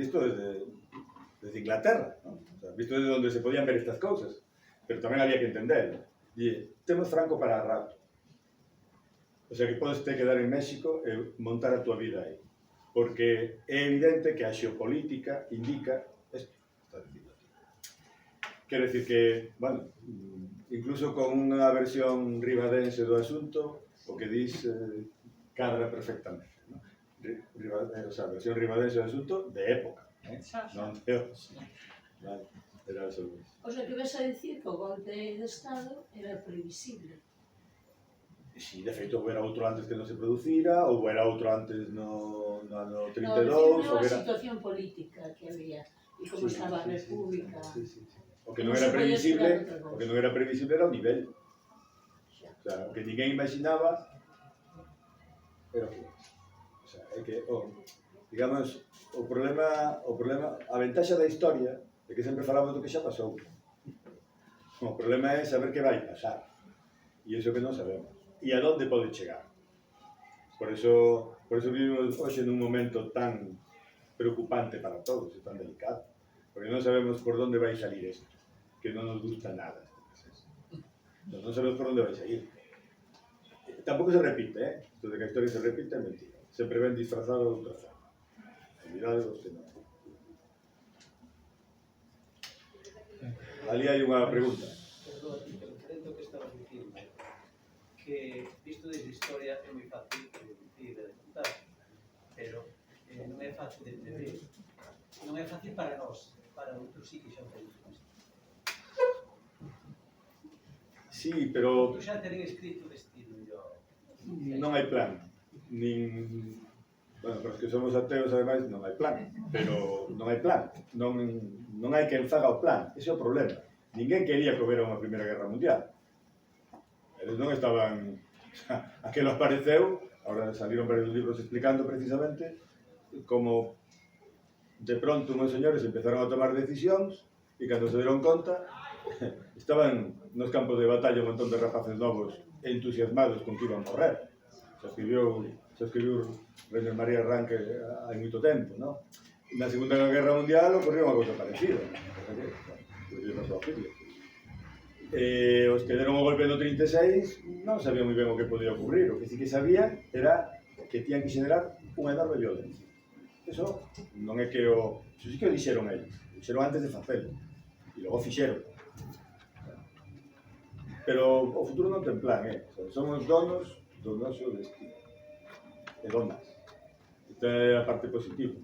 visto desde Inglaterra, ¿no? O sea, visto desde donde se podían ver estas cousas, pero tamén había que entenderlo. E temos Franco para rato. O sea, que podes te quedar en México e montar a tua vida aí. Porque é evidente que a xeopolítica indica isto. Está dicindo aquí. Quero dicir que, bueno, incluso con unha versión ribadense do asunto, o que dis cadra perfectamente, ¿no? O sea, versión ribadense do asunto de época, non de hoxe. Vale, era sobre iso. O sea, que ves a dicir que o golpe de Estado era previsible. Si, de feito, houbera outro antes que non se producira, ou houbera outro antes no ano 32, no, houbera... a situación política que había, e como estaba a República... Sí. O que non era previsible, era o nivel. O sea, o que ninguén imaginaba era o que é. O sea, é que, digamos, o problema, a ventaxa da historia é que sempre falamos do que xa pasou. O problema é saber que vai pasar. E iso que non sabemos. E a onde pode chegar. Por eso vivimos hoxe nun momento tan preocupante para todos e tan delicado. Porque non sabemos por onde vai salir isto. Que non nos gusta nada este proceso. Non sabemos por onde vai salir. Tampouco se repite, Isto de que a historia se repite é mentira. Sempre ven disfrazado de outra forma. Cuidado vos que non. Ali hai unha pregunta. Perdón, referente ao que estabas dicindo, que visto desde historia é moi fácil de dicir e de contar, pero non é fácil de entender. Non é fácil para nós, para outros sí que xa o teñen isto. Sí, pero Outros xa teñen escrito de estilo, non hai plan. Bueno, para os que somos ateos, ademais, non hai plan. Pero non hai plan. Non hai quen faga o plan. Ese é o problema. Ninguén quería que houbera unha Primeira Guerra Mundial. Eles non estaban... Aquelo apareceu, agora saliron varios libros explicando precisamente como de pronto uns señores empezaron a tomar decisións e cando se deron conta estaban nos campos de batalla un montón de rapaces novos entusiasmados con que iban a morrer. Se escribiu Reiner María Ranke hai moito tempo, non? Na Segunda Guerra Mundial ocorreu unha cousa parecida. Os que deron o golpe no 36 non sabían moi ben o que podía ocurrir. O que sí que sabían era que tían que xenerar unha enorme violencia. Eso non é que o... Eso sí que o dixeron eles. O dixeron antes de facelo. E logo fixeron. Pero o futuro non ten plan, Somos donos do noso destino. E donas. Esta é a parte positiva.